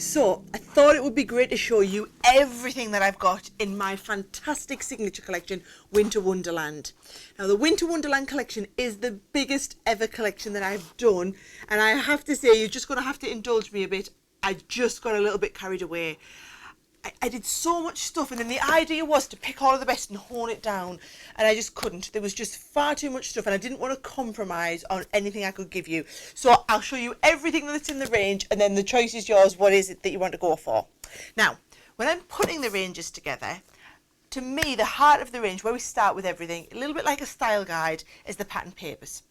So I thought it would be great to show you everything that I've got in my fantastic signature collection, Winter Wonderland. Now the Winter Wonderland collection is the biggest ever collection that I've done, and I have to say, you're just going to have to indulge me a bit. I just got a little bit carried away. I did so much stuff, and then the idea was to pick all of the best and hone it down, and I just couldn't. There was just far too much stuff, and I didn't want to compromise on anything I could give you. So I'll show you everything that's in the range, and then the choice is yours. What is it that you want to go for? Now, when I'm putting the ranges together, to me, the heart of the range, where we start with everything, a little bit like a style guide, is the pattern papers.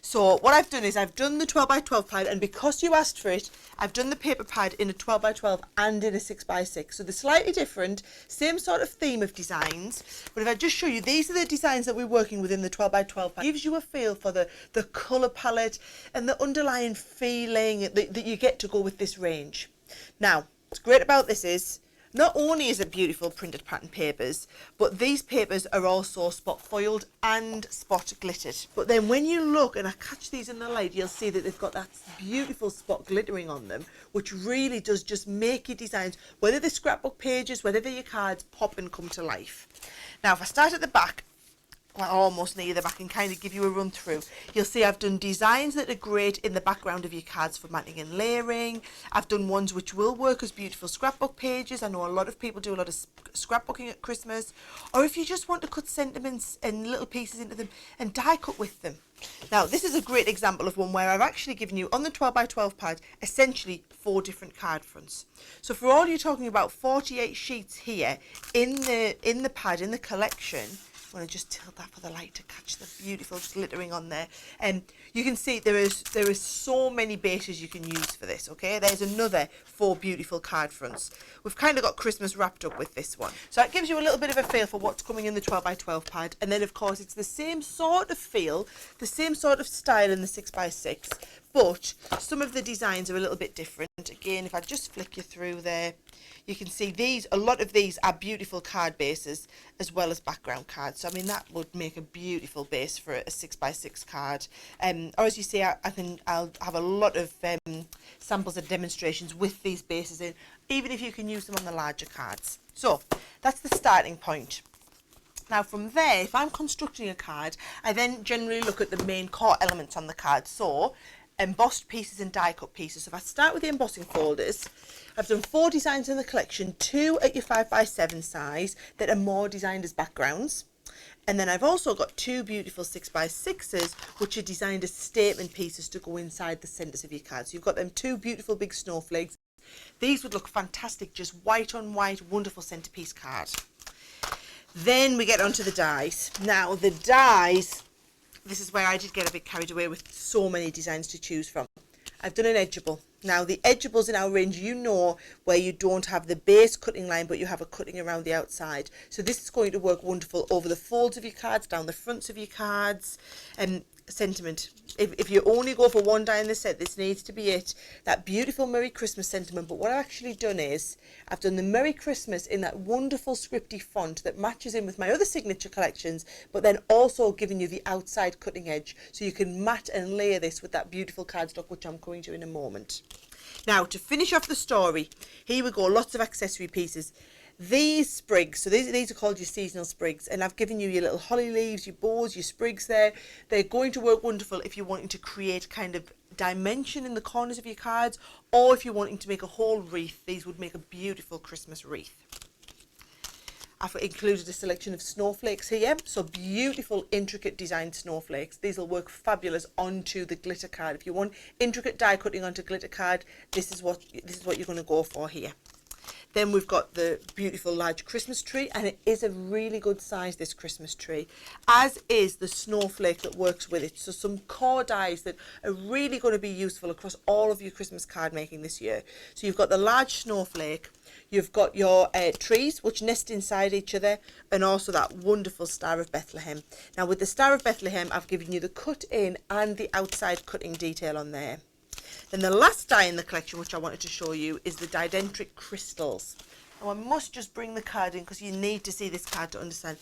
So what I've done is I've done the 12 by 12 pad, and because you asked for it, I've done the paper pad in a 12 by 12 and in a 6 by 6. So they're slightly different, same sort of theme of designs. But if I just show you, these are the designs that we're working with in the 12 by 12 pad. It gives you a feel for the colour palette and the underlying feeling that you get to go with this range. Now, what's great about this is, not only is it beautiful printed pattern papers, but these papers are also spot foiled and spot glittered. But then when you look, and I catch these in the light, you'll see that they've got that beautiful spot glittering on them, which really does just make your designs, whether they're scrapbook pages, whether they're your cards, pop and come to life. Now, if I start at the back, well, almost near the back, and kind of give you a run through, you'll see I've done designs that are great in the background of your cards for matting and layering. I've done ones which will work as beautiful scrapbook pages. I know a lot of people do a lot of scrapbooking at Christmas, or if you just want to cut sentiments and little pieces into them and die cut with them. Now, this is a great example of one where I've actually given you, on the 12 by 12 pad, essentially 4 different card fronts. So for all you're talking about 48 sheets here in the pad, in the collection, I'm going to just tilt that for the light to catch the beautiful glittering on there. And you can see there is so many bases you can use for this, okay? There's another 4 beautiful card fronts. We've kind of got Christmas wrapped up with this one. So that gives you a little bit of a feel for what's coming in the 12 by 12 pad. And then, of course, it's the same sort of feel, the same sort of style in the 6 by 6. But some of the designs are a little bit different. Again, if I just flick you through there, you can see a lot of these are beautiful card bases as well as background cards. So I mean, that would make a beautiful base for a 6 by 6 card. Or as you see, I'll have a lot of samples and demonstrations with these bases in, even if you can use them on the larger cards. So that's the starting point. Now from there, if I'm constructing a card, I then generally look at the main core elements on the card. So embossed pieces and die cut pieces. So if I start with the embossing folders, I've done 4 designs in the collection, 2 at your 5 by 7 size that are more designed as backgrounds. And then I've also got 2 beautiful 6 by 6s which are designed as statement pieces to go inside the centres of your card. So you've got them 2 beautiful big snowflakes. These would look fantastic, just white on white, wonderful centrepiece card. Then we get onto the dies. Now the dies, this is where I did get a bit carried away with so many designs to choose from. I've done an edgeable. Now the edgeables in our range, you know, where you don't have the base cutting line but you have a cutting around the outside. So this is going to work wonderful over the folds of your cards, down the fronts of your cards. And sentiment, if you only go for 1 die in the set, this needs to be it, that beautiful Merry Christmas sentiment. But what I've actually done is I've done the Merry Christmas in that wonderful scripty font that matches in with my other signature collections, but then also giving you the outside cutting edge so you can mat and layer this with that beautiful cardstock, which I'm going to in a moment. Now to finish off the story, here we go, lots of accessory pieces. These sprigs, so these are called your seasonal sprigs, and I've given you your little holly leaves, your bows, your sprigs there. They're going to work wonderful if you're wanting to create kind of dimension in the corners of your cards, or if you're wanting to make a whole wreath. These would make a beautiful Christmas wreath. I've included a selection of snowflakes here, so beautiful intricate designed snowflakes. These will work fabulous onto the glitter card. If you want intricate die cutting onto glitter card, this is what you're going to go for here. Then we've got the beautiful large Christmas tree, and it is a really good size, this Christmas tree, as is the snowflake that works with it. So some core dies that are really going to be useful across all of your Christmas card making this year. So you've got the large snowflake, you've got your trees which nest inside each other, and also that wonderful Star of Bethlehem. Now with the Star of Bethlehem, I've given you the cut in and the outside cutting detail on there. Then the last die in the collection which I wanted to show you is the didendric crystals. And I must just bring the card in because you need to see this card to understand.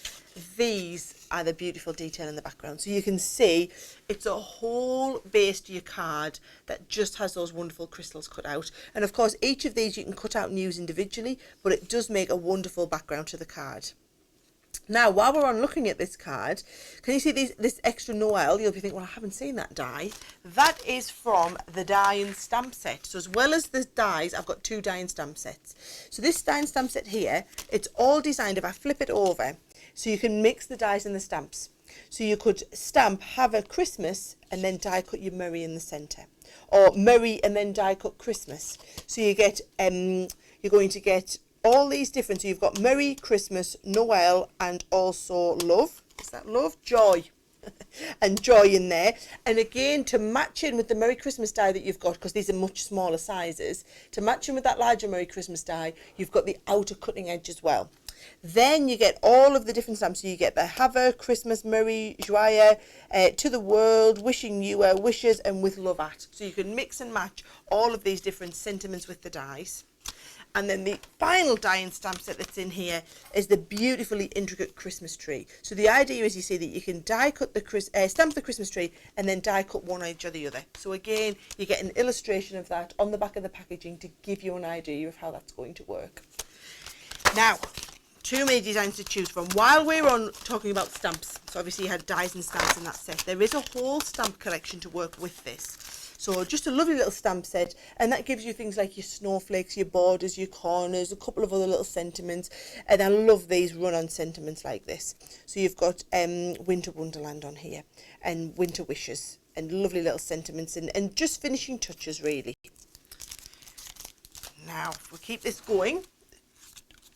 These are the beautiful detail in the background. So you can see it's a whole base to your card that just has those wonderful crystals cut out. And of course, each of these you can cut out and use individually, but it does make a wonderful background to the card. Now, while we're on looking at this card, can you see this extra Noel? You'll be thinking, well, I haven't seen that die. That is from the die and stamp set. So as well as the dies, I've got 2 die and stamp sets. So this die and stamp set here, it's all designed, if I flip it over, so you can mix the dies and the stamps. So you could stamp Have a Christmas and then die cut your Merry in the centre. Or Merry and then die cut Christmas. So you get, you're going to get all these different, so you've got Merry Christmas, Noel, and also love. Is that love? Joy. And joy in there. And again, to match in with the Merry Christmas die that you've got, because these are much smaller sizes, to match in with that larger Merry Christmas die, you've got the outer cutting edge as well. Then you get all of the different stamps. So you get the Have a Christmas, Merry, Joyeux, To the World, Wishing You Wishes, and With Love At. So you can mix and match all of these different sentiments with the dies. And then the final die and stamp set that's in here is the beautifully intricate Christmas tree. So the idea is, you see, that you can die cut the stamp the Christmas tree and then die cut one edge or the other. So again, you get an illustration of that on the back of the packaging to give you an idea of how that's going to work. Now, too many designs to choose from. While we're on talking about stamps, so obviously you had dies and stamps in that set, there is a whole stamp collection to work with this. So just a lovely little stamp set, and that gives you things like your snowflakes, your borders, your corners, a couple of other little sentiments, and I love these run-on sentiments like this. So you've got Winter Wonderland on here, and Winter Wishes, and lovely little sentiments, and just finishing touches really. Now, if we keep this going,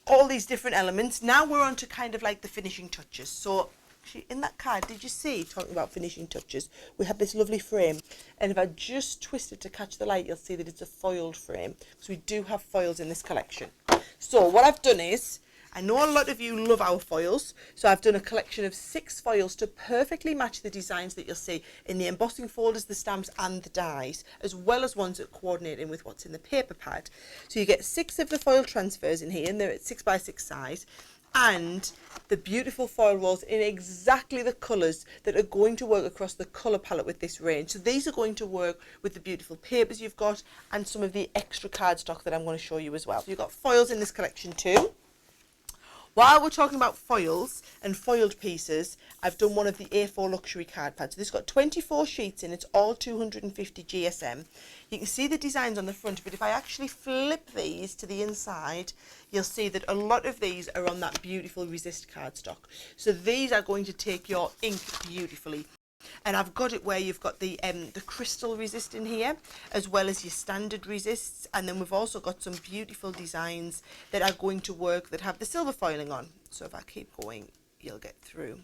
all these different elements, now we're on to kind of like the finishing touches. So actually, in that card, did you see, talking about finishing touches, we have this lovely frame, and if I just twist it to catch the light, you'll see that it's a foiled frame, because we do have foils in this collection. So what I've done is, I know a lot of you love our foils, so I've done a collection of 6 foils to perfectly match the designs that you'll see in the embossing folders, the stamps and the dies, as well as ones that coordinate in with what's in the paper pad. So you get 6 of the foil transfers in here, and they're at 6x6 size, and the beautiful foil rolls in exactly the colours that are going to work across the colour palette with this range. So these are going to work with the beautiful papers you've got and some of the extra cardstock that I'm going to show you as well. So you've got foils in this collection too. While we're talking about foils and foiled pieces, I've done one of the A4 luxury card pads. So this has got 24 sheets in, it's all 250 GSM. You can see the designs on the front, but if I actually flip these to the inside, you'll see that a lot of these are on that beautiful resist cardstock. So these are going to take your ink beautifully. And I've got it where you've got the crystal resist in here, as well as your standard resists, and then we've also got some beautiful designs that are going to work that have the silver foiling on. So if I keep going, you'll get through.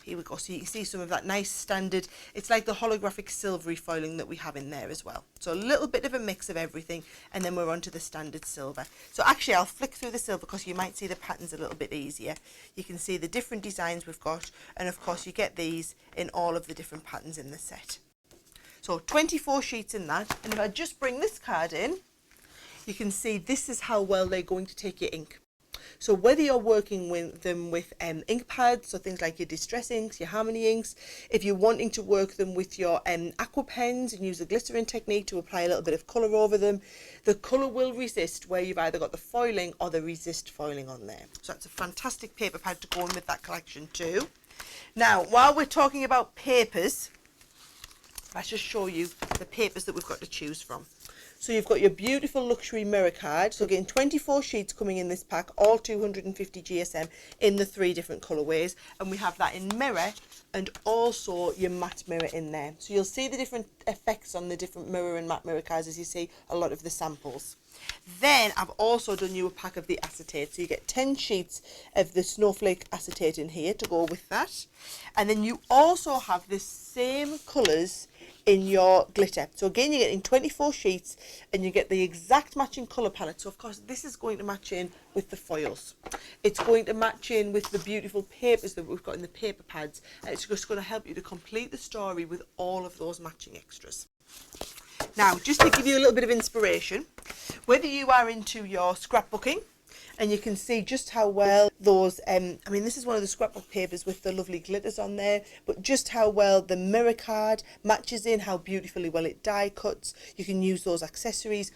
Here we go. So you can see some of that nice standard, it's like the holographic silvery foiling that we have in there as well. So a little bit of a mix of everything, and then we're on to the standard silver. So actually I'll flick through the silver because you might see the patterns a little bit easier. You can see the different designs we've got, and of course you get these in all of the different patterns in the set. So 24 sheets in that, and if I just bring this card in, you can see this is how well they're going to take your ink. So whether you're working with them with ink pads, so things like your distress inks, your harmony inks, if you're wanting to work them with your aqua pens and use the glycerin technique to apply a little bit of colour over them, the colour will resist where you've either got the foiling or the resist foiling on there. So that's a fantastic paper pad to go in with that collection too. Now, while we're talking about papers, let's just show you the papers that we've got to choose from. So you've got your beautiful luxury mirror card. So again, 24 sheets coming in this pack, all 250 GSM in the 3 different colourways. And we have that in mirror and also your matte mirror in there. So you'll see the different effects on the different mirror and matte mirror cards as you see a lot of the samples. Then I've also done you a pack of the acetate. So you get 10 sheets of the Snowflake acetate in here to go with that. And then you also have the same colours in your glitter. So again, you're getting 24 sheets and you get the exact matching colour palette. So of course this is going to match in with the foils. It's going to match in with the beautiful papers that we've got in the paper pads, and it's just going to help you to complete the story with all of those matching extras. Now, just to give you a little bit of inspiration, whether you are into your scrapbooking, And you can see just how well those, I mean, this is one of the scrapbook papers with the lovely glitters on there, but just how well the mirror card matches in, how beautifully well it die cuts. You can use those accessories.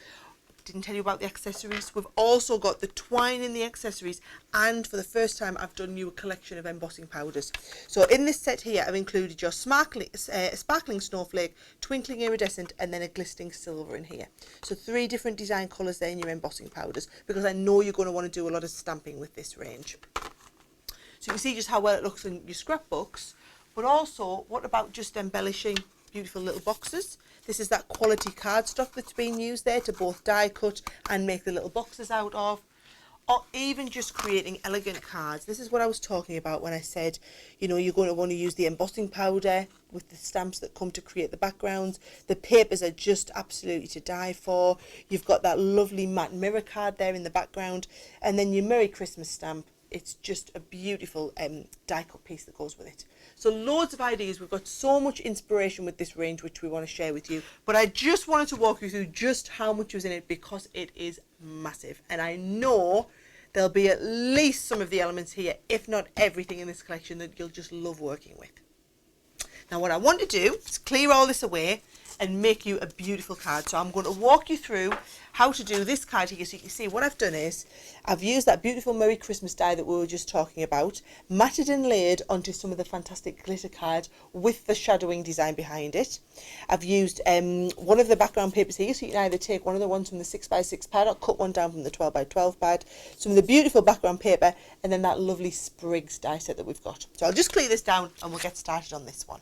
Didn't tell you about the accessories. We've also got the twine in the accessories, and for the first time I've done you a collection of embossing powders. So in this set here I've included your sparkling snowflake, twinkling iridescent, and then a glistening silver in here. So 3 different design colours there in your embossing powders, because I know you're going to want to do a lot of stamping with this range. So you can see just how well it looks in your scrapbooks, but also what about just embellishing beautiful little boxes? This is that quality cardstock that's being used there to both die cut and make the little boxes out of, or even just creating elegant cards. This is what I was talking about when I said, you know, you're going to want to use the embossing powder with the stamps that come to create the backgrounds. The papers are just absolutely to die for. You've got that lovely matte mirror card there in the background, and then your Merry Christmas stamp. It's just a beautiful die cut piece that goes with it. So loads of ideas. We've got so much inspiration with this range which we want to share with you. But I just wanted to walk you through just how much was in it, because it is massive. And I know there'll be at least some of the elements here, if not everything in this collection, that you'll just love working with. Now what I want to do is clear all this away and make you a beautiful card. So I'm going to walk you through how to do this card here. So you can see what I've done is I've used that beautiful Merry Christmas die that we were just talking about, matted and layered onto some of the fantastic glitter cards with the shadowing design behind it. I've used one of the background papers here, so you can either take one of the ones from the 6x6 pad or cut one down from the 12x12 pad, some of the beautiful background paper, and then that lovely Sprigs die set that we've got. So I'll just clear this down and we'll get started on this one.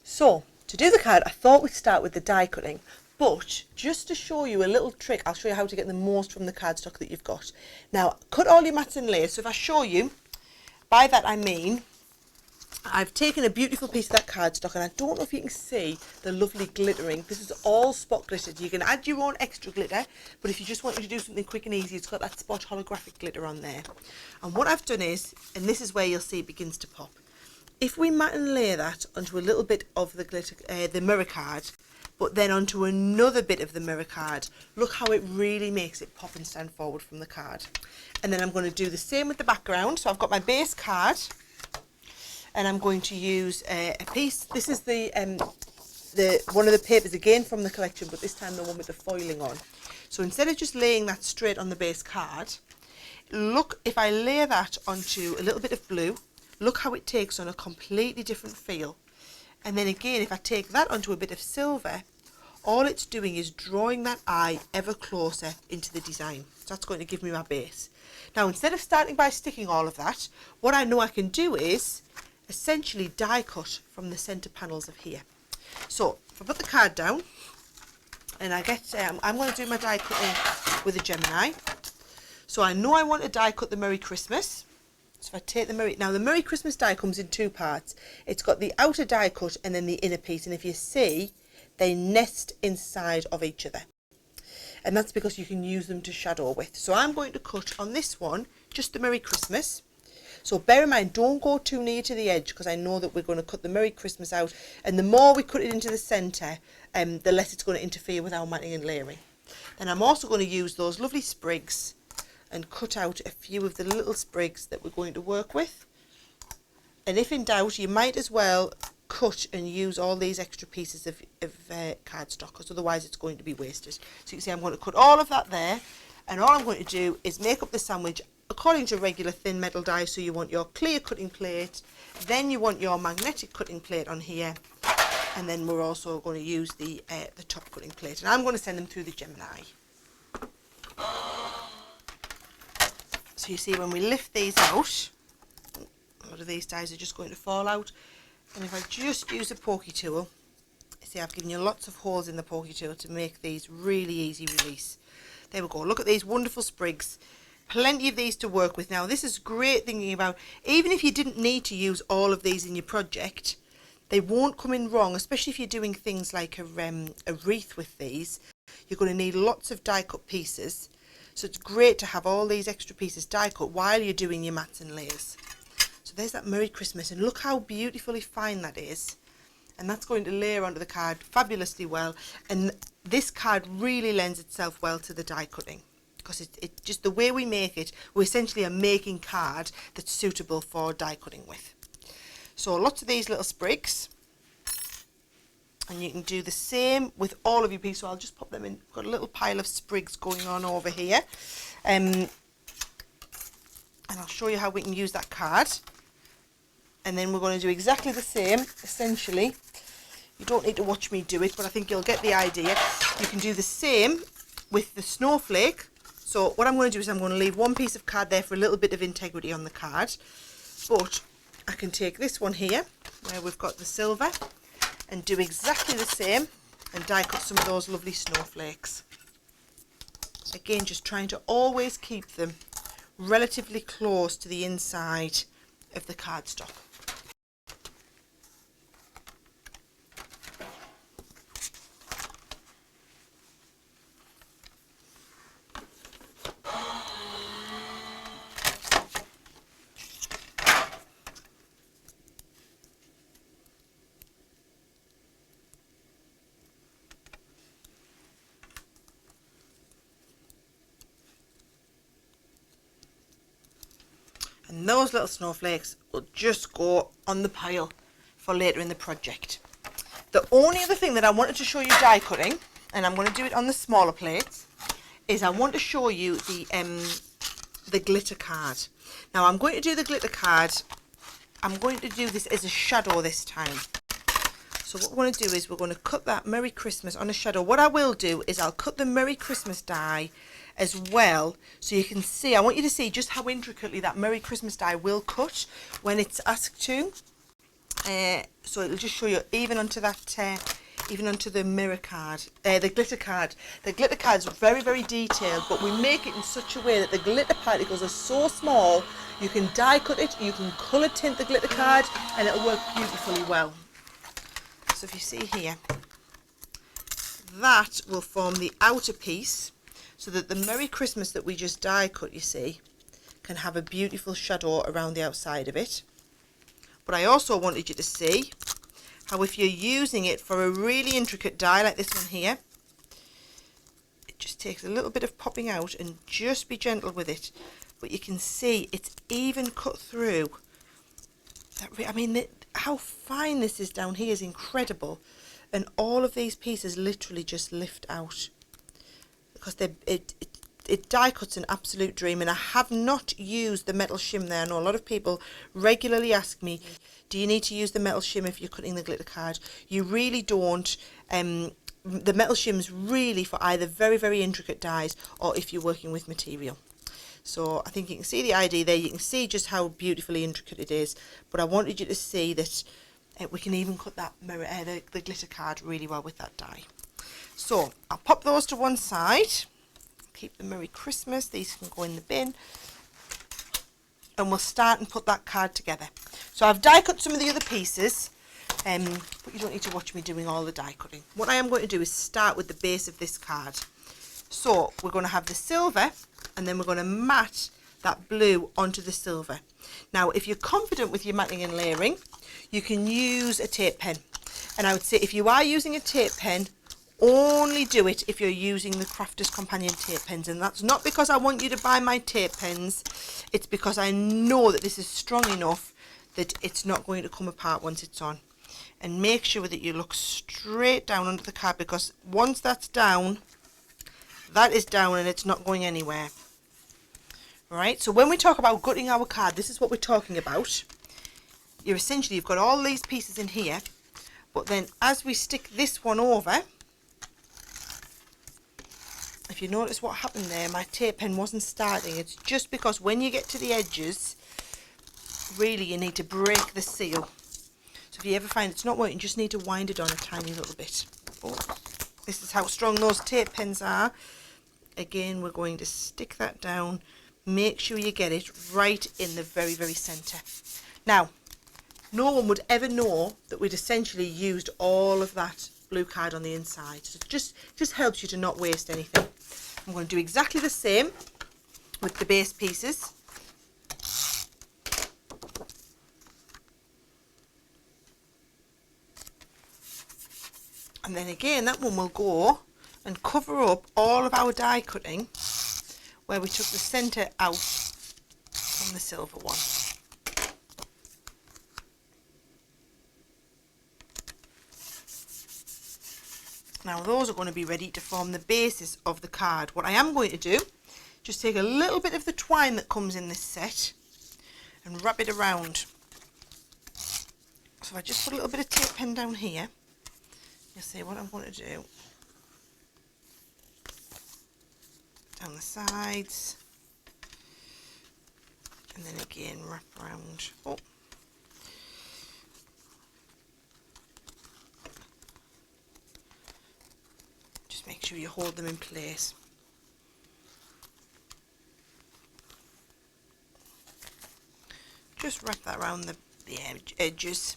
So to do the card, I thought we'd start with the die cutting, but just to show you a little trick, I'll show you how to get the most from the cardstock that you've got. Now, cut all your mats and layers. So if I show you, by that I mean, I've taken a beautiful piece of that cardstock, and I don't know if you can see the lovely glittering. This is all spot glittered. You can add your own extra glitter, but if you just want to do something quick and easy, it's got that spot holographic glitter on there. And what I've done is, and this is where you'll see it begins to pop, if we mat and layer that onto a little bit of the glitter, the mirror card, but then onto another bit of the mirror card, look how it really makes it pop and stand forward from the card. And then I'm going to do the same with the background. So I've got my base card, and I'm going to use a piece. This is the one of the papers again from the collection, but this time the one with the foiling on. So instead of just laying that straight on the base card, look, if I layer that onto a little bit of blue, look how it takes on a completely different feel. And then again, if I take that onto a bit of silver, all it's doing is drawing that eye ever closer into the design. So that's going to give me my base. Now, instead of starting by sticking all of that, what I know I can do is essentially die cut from the center panels of here. So if I put the card down and I get, I'm going to do my die cutting with a Gemini. So I know I want to die cut the Merry Christmas. So if I take the Merry Christmas die comes in 2 parts. It's got the outer die cut and then the inner piece. And if you see, they nest inside of each other. And that's because you can use them to shadow with. So I'm going to cut on this one, just the Merry Christmas. So bear in mind, don't go too near to the edge, because I know that we're going to cut the Merry Christmas out. And the more we cut it into the centre, the less it's going to interfere with our matting and layering. Then I'm also going to use those lovely sprigs and cut out a few of the little sprigs that we're going to work with. And if in doubt, you might as well cut and use all these extra pieces of cardstock, because otherwise it's going to be wasted. So you can see I'm going to cut all of that there, and all I'm going to do is make up the sandwich according to regular thin metal die. So you want your clear cutting plate, then you want your magnetic cutting plate on here, and then we're also going to use the top cutting plate, and I'm going to send them through the Gemini. So you see, when we lift these out, a lot of these dies are just going to fall out. And if I just use a pokey tool, see, I've given you lots of holes in the pokey tool to make these really easy release. There we go. Look at these wonderful sprigs. Plenty of these to work with. Now, this is great thinking about, even if you didn't need to use all of these in your project, they won't come in wrong, especially if you're doing things like a wreath with these. You're going to need lots of die cut pieces. So it's great to have all these extra pieces die cut while you're doing your mats and layers. So there's that Merry Christmas, and look how beautifully fine that is. And that's going to layer onto the card fabulously well. And this card really lends itself well to the die cutting, because it just the way we make it, we essentially are making card that's suitable for die cutting with. So lots of these little sprigs, and you can do the same with all of your pieces. So I'll just pop them in. Got a little pile of sprigs going on over here, and I'll show you how we can use that card. And then we're going to do exactly the same, essentially. You don't need to watch me do it, but I think you'll get the idea. You can do the same with the snowflake. So what I'm going to do is I'm going to leave one piece of card there for a little bit of integrity on the card. But I can take this one here, where we've got the silver, and do exactly the same and die cut some of those lovely snowflakes. Again, just trying to always keep them relatively close to the inside of the cardstock. And those little snowflakes will just go on the pile for later in the project. The only other thing that I wanted to show you die cutting, and I'm going to do it on the smaller plates, is I want to show you the glitter card. Now I'm going to do the glitter card, I'm going to do this as a shadow this time. So what we're going to do is we're going to cut that Merry Christmas on a shadow. What I will do is I'll cut the Merry Christmas die as well, so you can see, I want you to see just how intricately that Merry Christmas die will cut when it's asked to. So it'll just show you even onto that, even onto the mirror card, the glitter card. The glitter card is very, very detailed, but we make it in such a way that the glitter particles are so small, you can die cut it, you can colour tint the glitter card, and it'll work beautifully well. So if you see here, that will form the outer piece, so that the Merry Christmas that we just die cut, you see, can have a beautiful shadow around the outside of it. But I also wanted you to see how if you're using it for a really intricate die like this one here, it just takes a little bit of popping out, and just be gentle with it. But you can see it's even cut through. I mean, how fine this is down here is incredible. And all of these pieces literally just lift out, because it die cuts an absolute dream. And I have not used the metal shim there. I know a lot of people regularly ask me, do you need to use the metal shim if you're cutting the glitter card? You really don't. The metal shim's really for either very, very intricate dies or if you're working with material. So I think you can see the idea there. You can see just how beautifully intricate it is. But I wanted you to see that we can even cut that mirror, the glitter card really well with that die. So I'll pop those to one side. Keep the Merry Christmas. These can go in the bin. And we'll start and put that card together. So I've die cut some of the other pieces, but you don't need to watch me doing all the die cutting. What I am going to do is start with the base of this card. So we're going to have the silver, and then we're going to mat that blue onto the silver. Now, if you're confident with your matting and layering, you can use a tape pen. And I would say if you are using a tape pen, only do it if you're using the Crafters Companion tape pens. And that's not because I want you to buy my tape pens, it's because I know that this is strong enough that it's not going to come apart once it's on. And make sure that you look straight down under the card, because once that's down, that is down and it's not going anywhere. Right, so when we talk about gutting our card, this is what we're talking about. You've got all these pieces in here, but then as we stick this one over, if you notice what happened there, my tape pen wasn't starting. It's just because when you get to the edges, really you need to break the seal. So if you ever find it's not working, you just need to wind it on a tiny little bit. Oh, this is how strong those tape pens are. Again, we're going to stick that down. Make sure you get it right in the very, very centre. Now, no one would ever know that we'd essentially used all of that blue card on the inside. So it just helps you to not waste anything. I'm going to do exactly the same with the base pieces. And then again, that one will go and cover up all of our die cutting where we took the centre out from the silver one. Now those are going to be ready to form the basis of the card. What I am going to do, just take a little bit of the twine that comes in this set and wrap it around. So if I just put a little bit of tape pen down here, you'll see what I'm going to do. Down the sides, and then again wrap around. Oh. Just make sure you hold them in place. Just wrap that around the edges,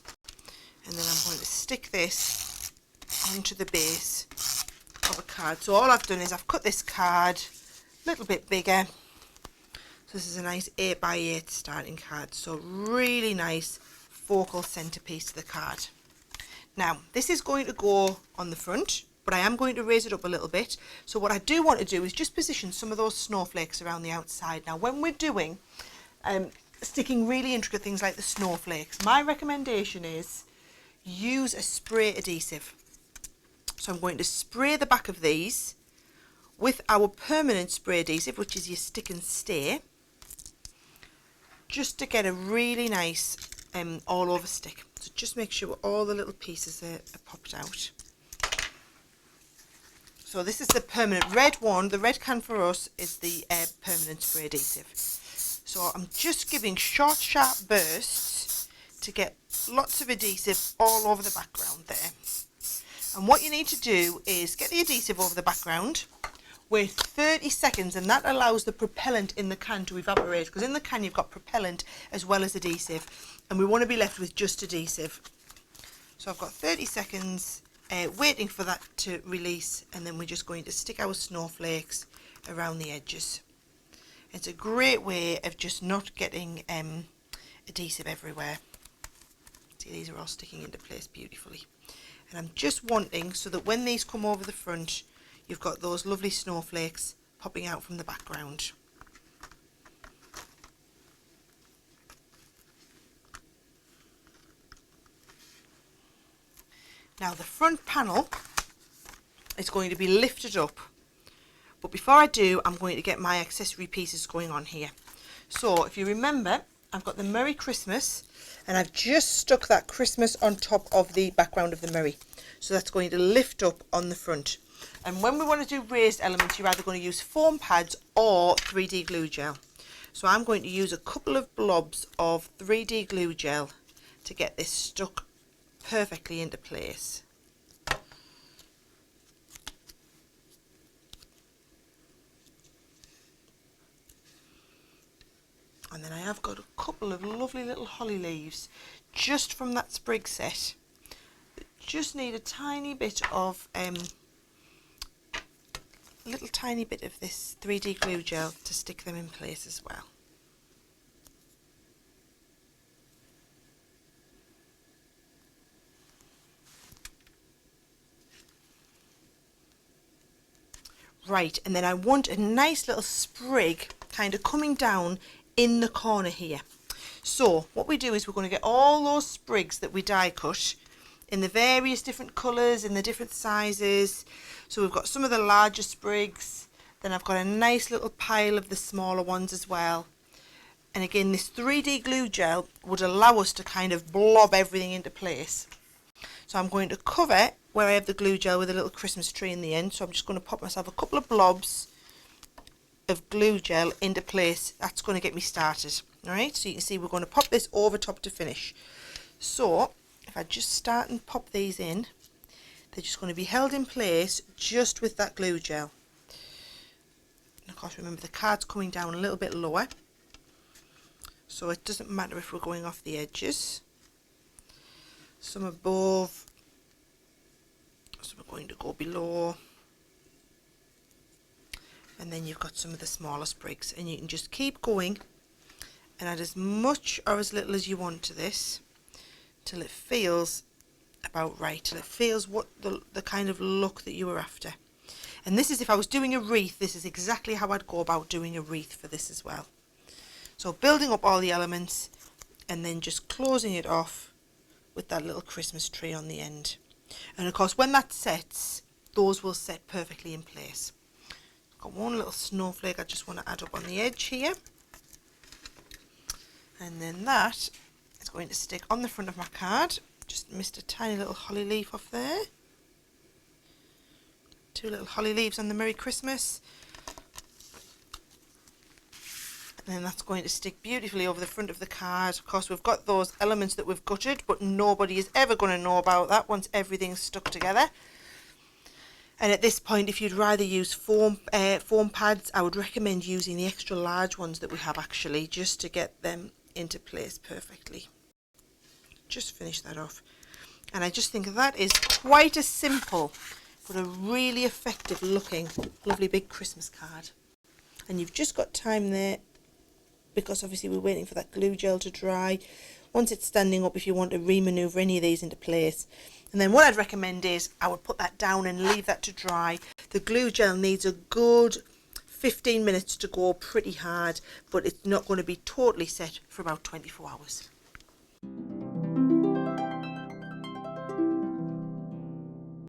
and then I'm going to stick this onto the base of a card. So all I've done is I've cut this card a little bit bigger. So this is a nice 8x8 starting card. So really nice focal centerpiece to the card. Now this is going to go on the front, but I am going to raise it up a little bit. So what I do want to do is just position some of those snowflakes around the outside. Now when we're doing sticking really intricate things like the snowflakes, my recommendation is use a spray adhesive. So I'm going to spray the back of these with our permanent spray adhesive, which is your stick and stay, just to get a really nice all over stick. So just make sure all the little pieces are popped out. So this is the permanent red one. The red can for us is the permanent spray adhesive. So I'm just giving short, sharp bursts to get lots of adhesive all over the background there. And what you need to do is get the adhesive over the background, wait 30 seconds, and that allows the propellant in the can to evaporate, because in the can you've got propellant as well as adhesive, and we want to be left with just adhesive. So I've got 30 seconds waiting for that to release, and then we're just going to stick our snowflakes around the edges. It's a great way of just not getting adhesive everywhere. See, these are all sticking into place beautifully. And I'm just wanting so that when these come over the front, you've got those lovely snowflakes popping out from the background. Now the front panel is going to be lifted up. But before I do, I'm going to get my accessory pieces going on here. So if you remember, I've got the Merry Christmas, and I've just stuck that Christmas on top of the background of the Merry. So that's going to lift up on the front. And when we want to do raised elements, you're either going to use foam pads or 3D glue gel. So I'm going to use a couple of blobs of 3D glue gel to get this stuck perfectly into place. And then I have got a couple of lovely little holly leaves just from that sprig set that just need a tiny bit of little tiny bit of this 3D glue gel to stick them in place as well. Right, and then I want a nice little sprig kind of coming down in the corner here. So what we do is we're going to get all those sprigs that we die cut in the various different colours, in the different sizes. So we've got some of the larger sprigs, then I've got a nice little pile of the smaller ones as well. And again, this 3D glue gel would allow us to kind of blob everything into place. So I'm going to cover where I have the glue gel with a little Christmas tree in the end. So I'm just going to pop myself a couple of blobs of glue gel into place. That's going to get me started. Alright, so you can see we're going to pop this over top to finish. So if I just start and pop these in, they're just going to be held in place just with that glue gel. And of course, remember the card's coming down a little bit lower, so it doesn't matter if we're going off the edges. Some above, so we're going to go below, and then you've got some of the smaller sprigs, and you can just keep going and add as much or as little as you want to this till it feels about right, till it feels what the kind of look that you were after. And this is, if I was doing a wreath, this is exactly how I'd go about doing a wreath for this as well. So building up all the elements and then just closing it off with that little Christmas tree on the end. And of course, when that sets, those will set perfectly in place. I've got one little snowflake I just want to add up on the edge here. And then that is going to stick on the front of my card. Just missed a tiny little holly leaf off there. 2 little holly leaves on the Merry Christmas. And then that's going to stick beautifully over the front of the card. Of course, we've got those elements that we've gutted, but nobody is ever going to know about that once everything's stuck together. And at this point, if you'd rather use foam pads, I would recommend using the extra large ones that we have actually, just to get them into place perfectly. Just finish that off. And I just think that is quite a simple but a really effective looking lovely big Christmas card. And you've just got time there, because obviously we're waiting for that glue gel to dry. Once it's standing up, if you want to remaneuver any of these into place. And then what I'd recommend is I would put that down and leave that to dry. The glue gel needs a good 15 minutes to go pretty hard, but it's not going to be totally set for about 24 hours.